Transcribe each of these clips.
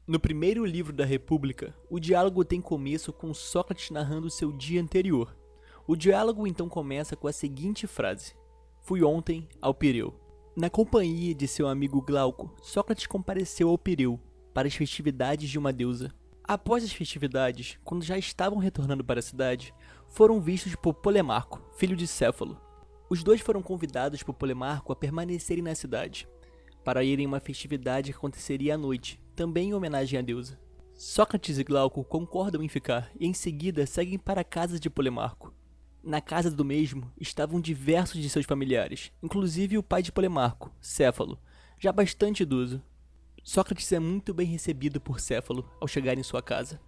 No primeiro livro da República, o diálogo tem começo com Sócrates narrando seu dia anterior. O diálogo então começa com a seguinte frase: "Fui ontem ao Pireu." Na companhia de seu amigo Glauco, Sócrates compareceu ao Pireu para as festividades de uma deusa. Após as festividades, quando já estavam retornando para a cidade, foram vistos por Polemarco, filho de Céfalo. Os dois foram convidados por Polemarco a permanecerem na cidade, para irem a uma festividade que aconteceria à noite, também em homenagem à deusa. Sócrates e Glauco concordam em ficar e em seguida seguem para a casa de Polemarco. Na casa do mesmo estavam diversos de seus familiares, inclusive o pai de Polemarco, Céfalo, já bastante idoso. Sócrates é muito bem recebido por Céfalo ao chegar em sua casa.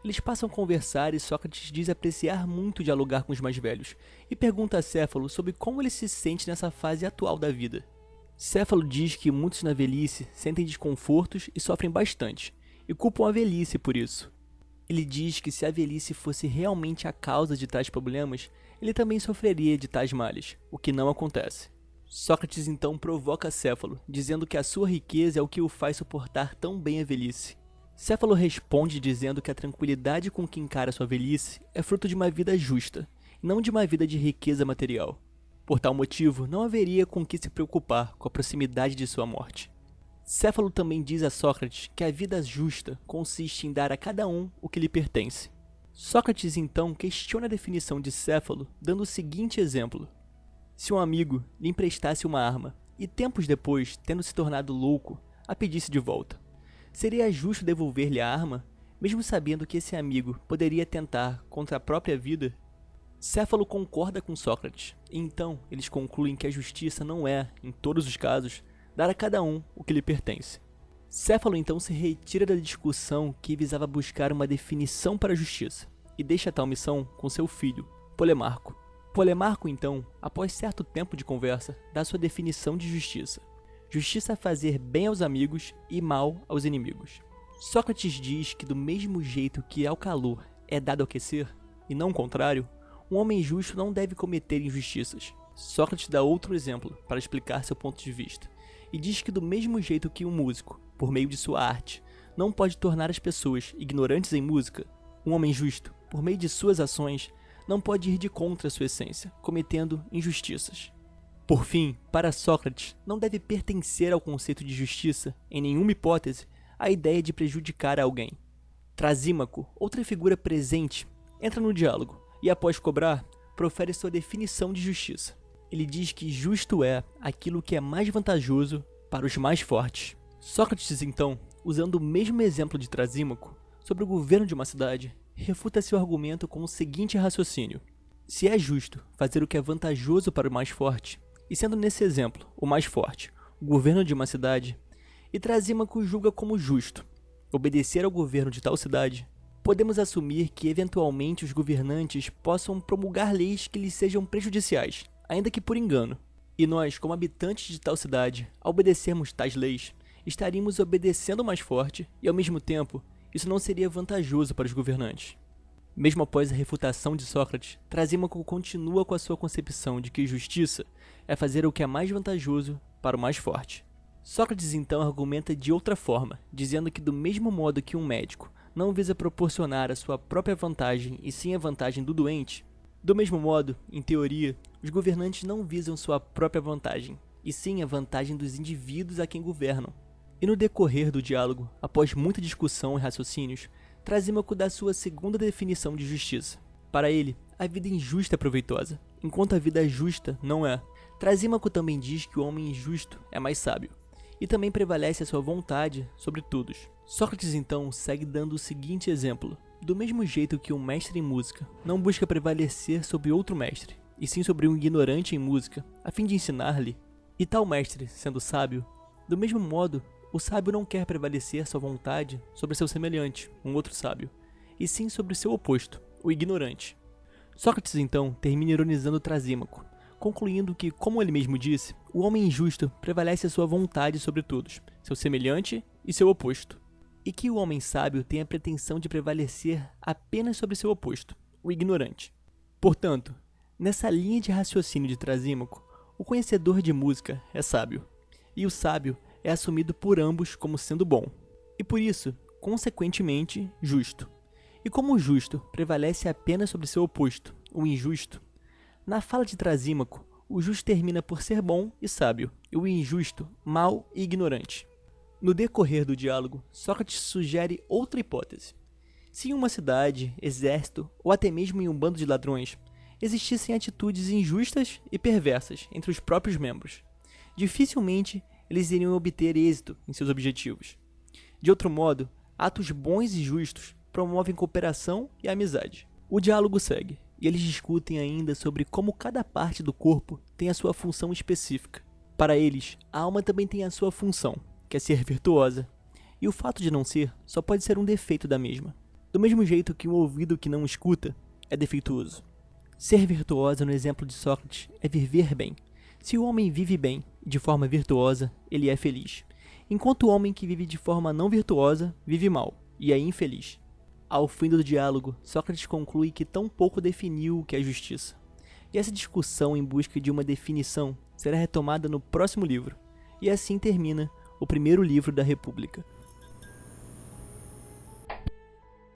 Eles passam a conversar e Sócrates diz apreciar muito dialogar com os mais velhos e pergunta a Céfalo sobre como ele se sente nessa fase atual da vida. Céfalo diz que muitos na velhice sentem desconfortos e sofrem bastante, e culpam a velhice por isso. Ele diz que se a velhice fosse realmente a causa de tais problemas, ele também sofreria de tais males, o que não acontece. Sócrates então provoca Céfalo, dizendo que a sua riqueza é o que o faz suportar tão bem a velhice. Céfalo responde dizendo que a tranquilidade com que encara sua velhice é fruto de uma vida justa, e não de uma vida de riqueza material. Por tal motivo, não haveria com que se preocupar com a proximidade de sua morte. Céfalo também diz a Sócrates que a vida justa consiste em dar a cada um o que lhe pertence. Sócrates então questiona a definição de Céfalo, dando o seguinte exemplo: se um amigo lhe emprestasse uma arma e tempos depois, tendo se tornado louco, a pedisse de volta, seria justo devolver-lhe a arma, mesmo sabendo que esse amigo poderia tentar contra a própria vida? Céfalo concorda com Sócrates, e então eles concluem que a justiça não é, em todos os casos, dar a cada um o que lhe pertence. Céfalo então se retira da discussão que visava buscar uma definição para a justiça, e deixa tal missão com seu filho, Polemarco. Polemarco então, após certo tempo de conversa, dá sua definição de justiça. Justiça é fazer bem aos amigos e mal aos inimigos. Sócrates diz que do mesmo jeito que ao calor é dado aquecer, e não o contrário, um homem justo não deve cometer injustiças. Sócrates dá outro exemplo para explicar seu ponto de vista, e diz que do mesmo jeito que um músico, por meio de sua arte, não pode tornar as pessoas ignorantes em música, um homem justo, por meio de suas ações, não pode ir de contra sua essência, cometendo injustiças. Por fim, para Sócrates, não deve pertencer ao conceito de justiça, em nenhuma hipótese, a ideia de prejudicar alguém. Trasímaco, outra figura presente, entra no diálogo, e após cobrar, profere sua definição de justiça. Ele diz que justo é aquilo que é mais vantajoso para os mais fortes. Sócrates, então, usando o mesmo exemplo de Trasímaco, sobre o governo de uma cidade, refuta seu argumento com o seguinte raciocínio: se é justo fazer o que é vantajoso para o mais forte, e sendo nesse exemplo, o mais forte, o governo de uma cidade, e Trasímaco julga como justo obedecer ao governo de tal cidade, podemos assumir que eventualmente os governantes possam promulgar leis que lhes sejam prejudiciais, ainda que por engano. E nós, como habitantes de tal cidade, ao obedecermos tais leis, estaríamos obedecendo o mais forte e, ao mesmo tempo, isso não seria vantajoso para os governantes. Mesmo após a refutação de Sócrates, Trasímaco continua com a sua concepção de que justiça é fazer o que é mais vantajoso para o mais forte. Sócrates então argumenta de outra forma, dizendo que do mesmo modo que um médico não visa proporcionar a sua própria vantagem e sim a vantagem do doente, do mesmo modo, em teoria, os governantes não visam sua própria vantagem, e sim a vantagem dos indivíduos a quem governam. E no decorrer do diálogo, após muita discussão e raciocínios, Trasímaco dá sua segunda definição de justiça. Para ele, a vida injusta é proveitosa, enquanto a vida justa não é. Trasímaco também diz que o homem injusto é mais sábio, e também prevalece a sua vontade sobre todos. Sócrates então segue dando o seguinte exemplo: do mesmo jeito que um mestre em música não busca prevalecer sobre outro mestre, e sim sobre um ignorante em música, a fim de ensinar-lhe, e tal mestre, sendo sábio, do mesmo modo, o sábio não quer prevalecer sua vontade sobre seu semelhante, um outro sábio, e sim sobre seu oposto, o ignorante. Sócrates então termina ironizando Trasímaco, concluindo que, como ele mesmo disse, o homem injusto prevalece a sua vontade sobre todos, seu semelhante e seu oposto, e que o homem sábio tem a pretensão de prevalecer apenas sobre seu oposto, o ignorante. Portanto, nessa linha de raciocínio de Trasímaco, o conhecedor de música é sábio, e o sábio é assumido por ambos como sendo bom. E por isso, consequentemente, justo. E como o justo prevalece apenas sobre seu oposto, o injusto, na fala de Trasímaco, o justo termina por ser bom e sábio, e o injusto, mau e ignorante. No decorrer do diálogo, Sócrates sugere outra hipótese. Se em uma cidade, exército ou até mesmo em um bando de ladrões, existissem atitudes injustas e perversas entre os próprios membros, dificilmente eles iriam obter êxito em seus objetivos. De outro modo, atos bons e justos promovem cooperação e amizade. O diálogo segue, e eles discutem ainda sobre como cada parte do corpo tem a sua função específica. Para eles, a alma também tem a sua função, que é ser virtuosa, e o fato de não ser só pode ser um defeito da mesma. Do mesmo jeito que um ouvido que não escuta é defeituoso. Ser virtuosa, no exemplo de Sócrates, é viver bem. Se o homem vive bem e de forma virtuosa, ele é feliz, enquanto o homem que vive de forma não virtuosa vive mal e é infeliz. Ao fim do diálogo, Sócrates conclui que tão pouco definiu o que é justiça. E essa discussão em busca de uma definição será retomada no próximo livro. E assim termina o primeiro livro da República.